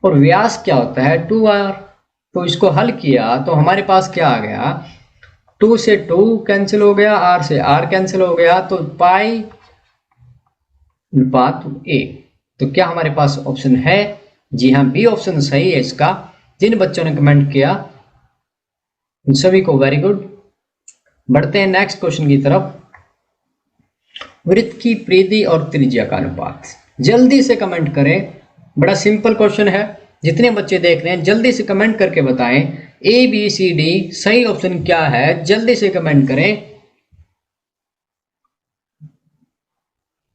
और व्यास क्या होता है 2r। तो इसको हल किया तो हमारे पास क्या आ गया? 2 से 2 कैंसिल हो गया, r से r कैंसिल हो गया, तो पाई अनुपात a। तो क्या हमारे पास ऑप्शन है? जी हाँ, बी ऑप्शन सही है इसका। जिन बच्चों ने कमेंट किया उन सभी को वेरी गुड। बढ़ते हैं नेक्स्ट क्वेश्चन की तरफ। वृत्त की परिधि और त्रिज्या का अनुपात, जल्दी से कमेंट करें। बड़ा सिंपल क्वेश्चन है। जितने बच्चे देख रहे हैं जल्दी से कमेंट करके बताएं ABCD सही ऑप्शन क्या है, जल्दी से कमेंट करें।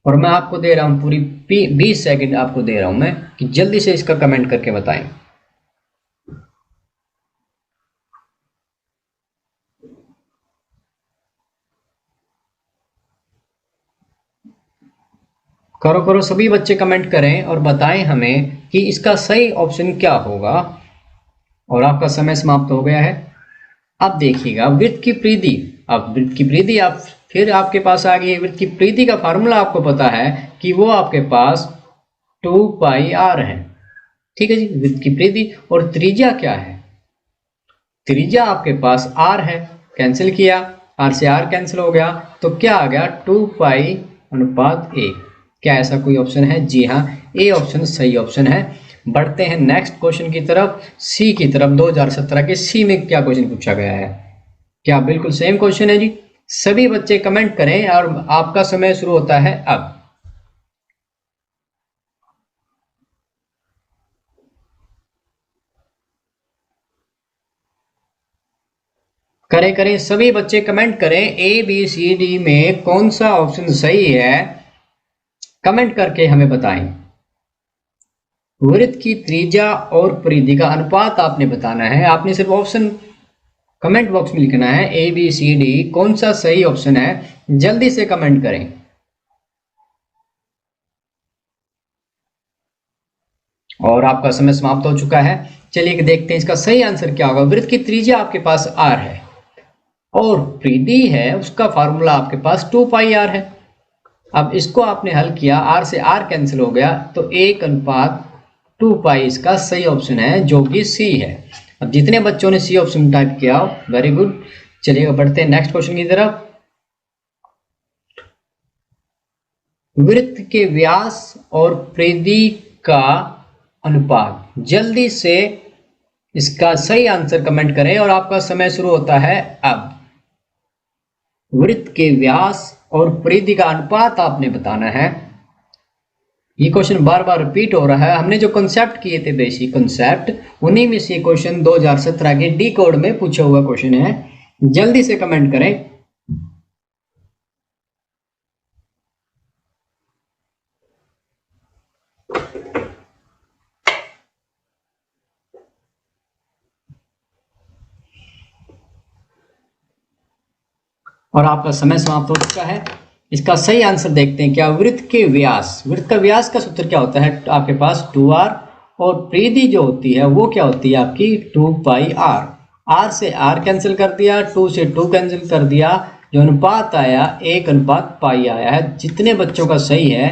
और मैं आपको दे रहा हूं पूरी 20 सेकंड आपको दे रहा हूं मैं कि जल्दी से इसका कमेंट करके बताएं। करो करो, सभी बच्चे कमेंट करें और बताएं हमें कि इसका सही ऑप्शन क्या होगा। और आपका समय समाप्त हो गया है। अब देखिएगा वृत्त की परिधि। अब वृत्त की परिधि आप फिर आपके पास आ गई है। वृत्त की परिधि का फार्मूला आपको पता है कि वो आपके पास 2 पाई आर है। ठीक है जी, वृत्त की परिधि। और त्रिज्या क्या है? त्रिज्या आपके पास आर है। कैंसिल किया, आर से आर कैंसिल हो गया, तो क्या आ गया 2 पाई अनुपात ए। क्या ऐसा कोई ऑप्शन है? जी हाँ, ए ऑप्शन सही ऑप्शन है। बढ़ते हैं नेक्स्ट क्वेश्चन की तरफ, सी की तरफ। 2017 के सी में क्या क्वेश्चन पूछा गया है? क्या बिल्कुल सेम क्वेश्चन है जी? सभी बच्चे कमेंट करें और आपका समय शुरू होता है अब। करें करें, सभी बच्चे कमेंट करें ए बी सी डी में कौन सा ऑप्शन सही है, कमेंट करके हमें बताएं। वृत्त की त्रिज्या और परिधि का अनुपात आपने बताना है। आपने सिर्फ ऑप्शन कमेंट बॉक्स में लिखना है ए बी सी डी, कौन सा सही ऑप्शन है, जल्दी से कमेंट करें। और आपका समय समाप्त हो चुका है। चलिए देखते हैं इसका सही आंसर क्या होगा। वृत्त की त्रिज्या आपके पास आर है और परिधि है, उसका फार्मूला आपके पास 2 पाई आर है। अब इसको आपने हल किया, आर से आर कैंसिल हो गया, तो 1/2 पाई इसका सही ऑप्शन है, जो कि सी है। अब जितने बच्चों ने सी ऑप्शन टाइप किया, वेरी गुड। चलिए बढ़ते हैं नेक्स्ट क्वेश्चन की तरफ। वृत्त के व्यास और परिधि का अनुपात, जल्दी से इसका सही आंसर कमेंट करें और आपका समय शुरू होता है अब। वृत्त के व्यास और परिधि का अनुपात आपने बताना है। ये क्वेश्चन बार बार रिपीट हो रहा है। हमने जो कॉन्सेप्ट किए थे, बेसिक कॉन्सेप्ट, उन्हीं में से क्वेश्चन 2017 के डी कोड में पूछा हुआ क्वेश्चन है। जल्दी से कमेंट करें। और आपका समय समाप्त हो चुका है। इसका सही आंसर देखते हैं। क्या वृत्त के व्यास, वृत्त का व्यास का सूत्र क्या होता है? आपके पास 2r, और परिधि जो होती है वो क्या होती है आपकी 2 पाई आर। आर से आर कैंसिल कर दिया, 2 से 2 कैंसिल कर दिया, जो अनुपात आया 1/पाई आया है। जितने बच्चों का सही है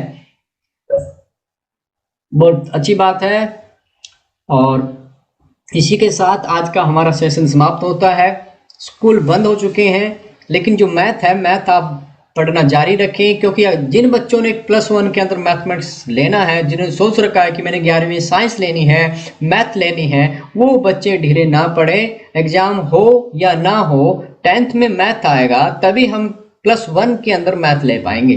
बहुत अच्छी बात है। और इसी के साथ आज का हमारा सेशन समाप्त होता है। स्कूल बंद हो चुके हैं, लेकिन जो मैथ है, मैथ आप पढ़ना जारी रखें, क्योंकि जिन बच्चों ने +1 के अंदर मैथमेटिक्स लेना है, जिन्होंने सोच रखा है कि मैंने 11वीं साइंस लेनी है, मैथ लेनी है, वो बच्चे ढीले ना पड़े। एग्जाम हो या ना हो, 10th में मैथ आएगा, तभी हम +1 के अंदर मैथ ले पाएंगे।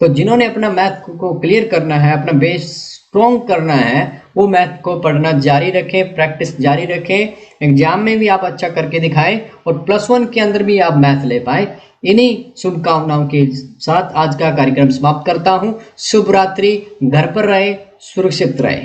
तो जिन्होंने अपना मैथ को क्लियर करना है, अपना बेस स्ट्रॉन्ग करना है, वो मैथ को पढ़ना जारी रखें, प्रैक्टिस जारी रखें। एग्जाम में भी आप अच्छा करके दिखाएं और +1 के अंदर भी आप मैथ ले पाए। इन्हीं शुभकामनाओं के साथ आज का कार्यक्रम समाप्त करता हूं। शुभ रात्रि। घर पर रहे, सुरक्षित रहे।